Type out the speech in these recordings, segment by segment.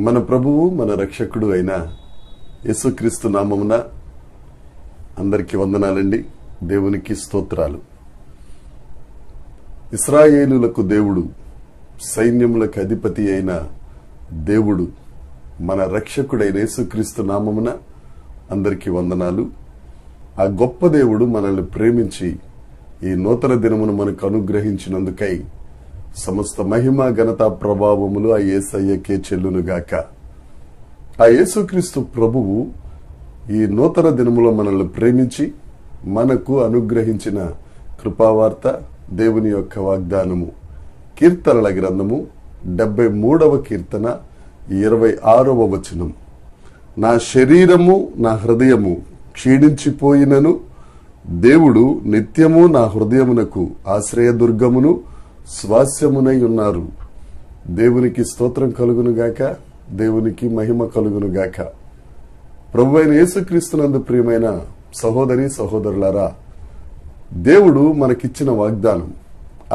మన ప్రభువు మన రక్షకుడు అయిన యేసుక్రీస్తు నామమున అందరికీ వందనాలండి. దేవునికి స్తోత్రాలు. ఇశ్రాయేలులకు దేవుడు, సైన్యములకు అధిపతి అయిన దేవుడు, మన రక్షకుడైన యేసుక్రీస్తు నామమున అందరికీ వందనాలు. ఆ గొప్ప దేవుడు మనల్ని ప్రేమించి ఈ నూతన దినమును మనకు అనుగ్రహించినందుకై సమస్త మహిమ ఘనత ప్రభావములు ఆ యేసయ్యకే చెల్లునుగాక. ఆ యేసుక్రీస్తు ప్రభువు ఈ నూతన దినములో మనల్ని ప్రేమించి మనకు అనుగ్రహించిన కృపావార్త, దేవుని యొక్క వాగ్దానము. కీర్తనల గ్రంథము 73వ కీర్తన 26వ వచనం. నా శరీరము నా హృదయము క్షీణించిపోయినను దేవుడు నిత్యము నా హృదయమునకు ఆశ్రయదుర్గమును స్వాస్యమునై ఉన్నారు. దేవునికి స్తోత్రం కలుగునుగాక, దేవునికి మహిమ కలుగునుగాక. ప్రభువైన యేసుక్రీస్తునందు ప్రియమైన సహోదరి సహోదరులారా, దేవుడు మనకిచ్చిన వాగ్దానం,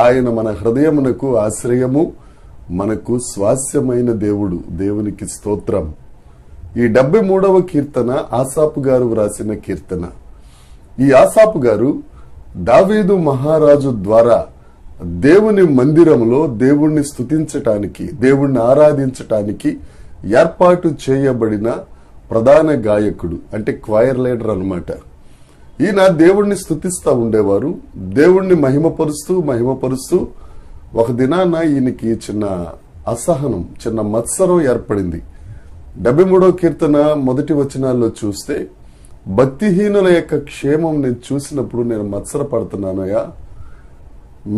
ఆయన మన హృదయమునకు ఆశ్రయము, మనకు స్వాస్యమైన దేవుడు. దేవునికి స్తోత్రం. ఈ 73వ కీర్తన ఆసాపు గారు వ్రాసిన కీర్తన. ఈ ఆసాపు గారు దావీదు మహారాజు ద్వారా దేవుని మందిరములో దేవుణ్ణి స్తుతించటానికి, దేవుణ్ణి ఆరాధించటానికి ఏర్పాటు చేయబడిన ప్రధాన గాయకుడు, అంటే క్వైర్ లీడర్ అన్నమాట. ఈయన దేవుణ్ణి స్తుతిస్తూ ఉండేవారు. దేవుణ్ణి మహిమపరుస్తూ ఒక దినాన ఈయనకి చిన్న అసహనం, చిన్న మత్సరం ఏర్పడింది. 73వ కీర్తన మొదటి వచనాల్లో చూస్తే, భక్తిహీనుల యొక్క క్షేమం నేను చూసినప్పుడు నేను మత్సర పడుతున్నానయ్యా.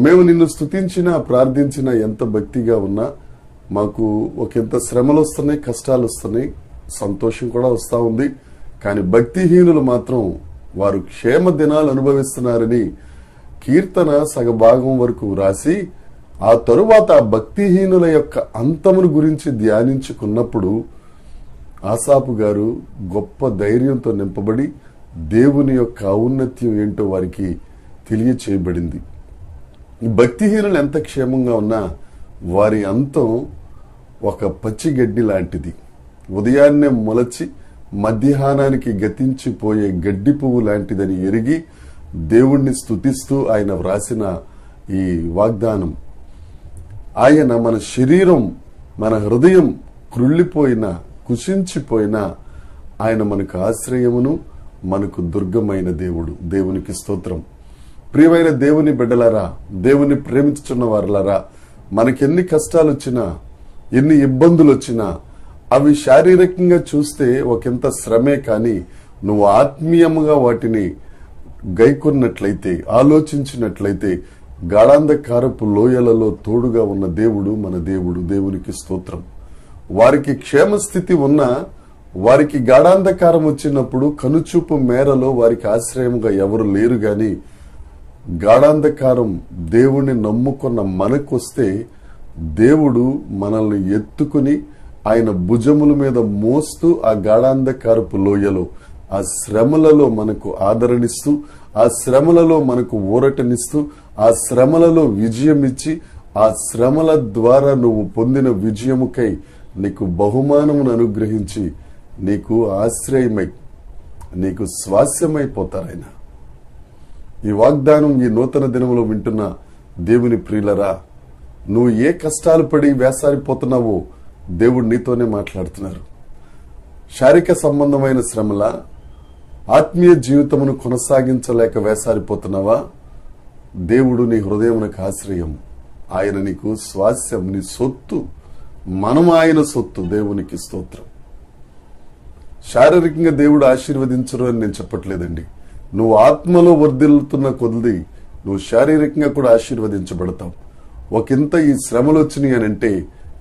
మేము నిన్ను స్తుతించినా ప్రార్థించినా ఎంత భక్తిగా ఉన్నా మాకు ఒకంత శ్రమలు వస్తున్నాయి, కష్టాలు వస్తున్నాయి, సంతోషం కూడా వస్తూ ఉంది. కానీ భక్తిహీనులు మాత్రం వారు క్షేమ దినాలు అనుభవిస్తున్నారని కీర్తన సగభాగం వరకు రాసి, ఆ తరువాత ఆ భక్తిహీనుల యొక్క అంతమును గురించి ధ్యానించుకున్నప్పుడు ఆసాపు గారు గొప్ప ధైర్యంతో నింపబడి దేవుని యొక్క ఔన్నత్యం ఏంటో వారికి తెలియచేయబడింది. ఈ భక్తిహీనులు ఎంత క్షేమంగా ఉన్నా వారి అంతం ఒక పచ్చిగడ్డి లాంటిది. ఉదయాన్నే మొలచి మధ్యాహ్నానికి గతించిపోయే గడ్డి పువ్వు లాంటిదని ఎరిగి దేవుణ్ణి స్తుతిస్తూ ఆయన వ్రాసిన ఈ వాగ్దానం. ఆయన మన శరీరం, మన హృదయం కృళ్ళిపోయినా, కుషించిపోయినా ఆయన మనకు ఆశ్రయమును, మనకు దుర్గమైన దేవుడు. దేవునికి స్తోత్రం. ప్రియమైన దేవుని బిడ్డలారా, దేవుని ప్రేమించుచున్న వారులారా, మనకెన్ని కష్టాలు వచ్చినా, ఎన్ని ఇబ్బందులు వచ్చినా అవి శారీరకంగా చూస్తే ఒకంత శ్రమే. కానీ నువ్వు ఆత్మీయముగా వాటిని గైకొన్నట్లయితే, ఆలోచించినట్లయితే, గాఢాంధకారపు లోయలలో తోడుగా ఉన్న దేవుడు మన దేవుడు. దేవునికి స్తోత్రం. వారికి క్షేమస్థితి ఉన్నా, వారికి గాఢాంధకారం వచ్చినప్పుడు కనుచూపు మేరలో వారికి ఆశ్రయముగా ఎవరు లేరు. గాని గాఢాంధకారం దేవుణ్ణి నమ్ముకున్న మనకొస్తే దేవుడు మనల్ని ఎత్తుకుని ఆయన భుజముల మీద మోస్తూ ఆ గాఢాంధకారపు లోయలో, ఆ శ్రమలలో మనకు ఆదరణిస్తూ, ఆ శ్రమలలో మనకు ఊరటనిస్తూ, ఆ శ్రమలలో విజయం ఇచ్చి, ఆ శ్రమల ద్వారా నువ్వు పొందిన విజయముకై నీకు బహుమానమును అనుగ్రహించి నీకు ఆశ్రయమై, నీకు స్వాస్యమైపోతారాయన. ఈ వాగ్దానం ఈ నూతన దినములో వింటున్న దేవుని ప్రియులరా, నువ్వు ఏ కష్టాలు పడి వేసారిపోతున్నావో దేవుడు నీతోనే మాట్లాడుతున్నారు. శారీరక సంబంధమైన శ్రమల, ఆత్మీయ జీవితమును కొనసాగించలేక వేసారిపోతున్నావా? దేవుడు నీ హృదయమునకు ఆశ్రయం, ఆయన నీకు స్వాస్యం, నీ సొత్తు. మనం ఆయన సొత్తు. దేవునికి స్తోత్రం. శారీరకంగా దేవుడు ఆశీర్వదించరు అని నేను చెప్పట్లేదండి. నువ్వు ఆత్మలో వర్ధిల్లుతున్న కొద్ది నువ్వు శారీరకంగా కూడా ఆశీర్వదించబడతావు. ఒకంత ఈ శ్రమలు వచ్చినాయి అనంటే,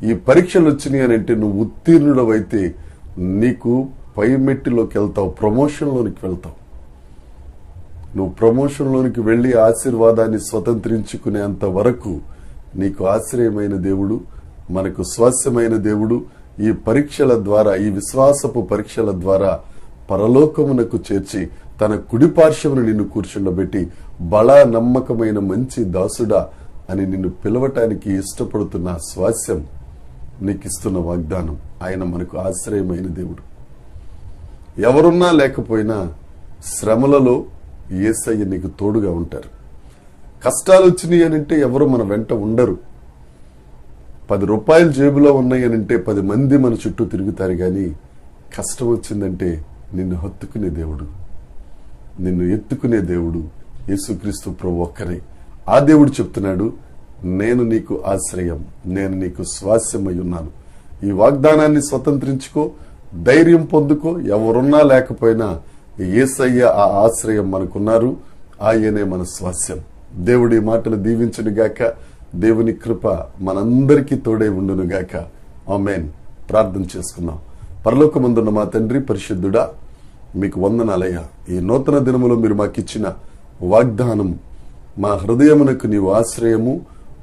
ఈ పరీక్షలు వచ్చినాయి అనంటే నువ్వు ఉత్తీర్ణుడవైతే నీకు పై మెట్టిలోకి వెళ్తావు, ప్రమోషన్లోనికి వెళ్తావు. నువ్వు ప్రమోషన్లోనికి వెళ్లి ఆశీర్వాదాన్ని స్వతంత్రించుకునేంత వరకు నీకు ఆశ్రయమైన దేవుడు, మనకు స్వాస్యమైన దేవుడు ఈ పరీక్షల ద్వారా, ఈ విశ్వాసపు పరీక్షల ద్వారా పరలోకమునకు చేర్చి తన కుడి పార్శ్వమును నిన్ను కూర్చుండబెట్టి బలా నమ్మకమైన మంచి దాసుడా అని నిన్ను పిలవటానికి ఇష్టపడుతున్న స్వాస్యం నీకిస్తున్న వాగ్దానం. ఆయన మనకు ఆశ్రయమైన దేవుడు. ఎవరున్నా లేకపోయినా శ్రమలలో యేసయ్య నీకు తోడుగా ఉంటారు. కష్టాలు వచ్చినాయి అనంటే ఎవరు మన వెంట ఉండరు. 10 రూపాయలు జేబులో ఉన్నాయి అనంటే 10 మంది మన చుట్టూ తిరుగుతారు. గాని కష్టం వచ్చిందంటే నిన్ను హత్తుకునే దేవుడు, నిన్ను ఎత్తుకునే దేవుడు యేసుక్రీస్తు ప్రభు ఒక్కరే. ఆ దేవుడు చెప్తున్నాడు, నేను నీకు ఆశ్రయం, నేను నీకు స్వాస్యమై ఉన్నాను. ఈ వాగ్దానాన్ని స్వతంత్రించుకో, ధైర్యం పొందుకో. ఎవరున్నా లేకపోయినా యేసయ్య ఆ ఆశ్రయం మనకున్నారు. ఆయనే మన స్వాస్యం. దేవుడి మాటలు దీవించునుగాక. దేవుని కృప మనందరికీ తోడే ఉండునుగాక. ఆమేన్. ప్రార్థన చేసుకుందాం. పరలోకమందున్న మా తండ్రి పరిశుద్ధుడా, మీకు వందనాలయ్యా. ఈ నూతన దినములో మీరు మాకిచ్చిన వాగ్దానం, మా హృదయమునకు నీవు ఆశ్రయము,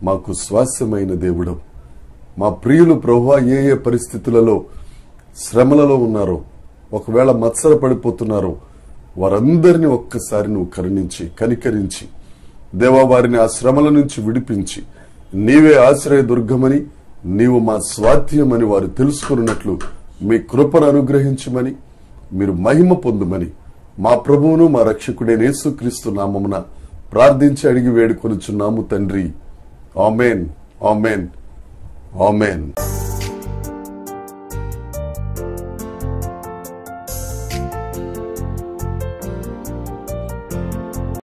మాకు స్వాస్యమైన దేవుడు. మా ప్రియులు ప్రభువా ఏ ఏ పరిస్థితులలో శ్రమలలో ఉన్నారో, ఒకవేళ మత్సర పడిపోతున్నారో వారందరినీ ఒక్కసారి నువ్వు కరుణించి కనికరించి దేవా వారిని ఆ శ్రమల నుంచి విడిపించి నీవే ఆశ్రయ దుర్గమని, నీవు మా స్వాస్థ్యమని వారు తెలుసుకున్నట్లు మీ కృపను అనుగ్రహించమని, మీరు మహిమ పొందుమని మా ప్రభువును మా రక్షకుడైన యేసుక్రీస్తు నామమున ప్రార్థించి అడిగి వేడుకొనుచున్నాము తండ్రి. ఆమేన్, ఆమేన్, ఆమేన్.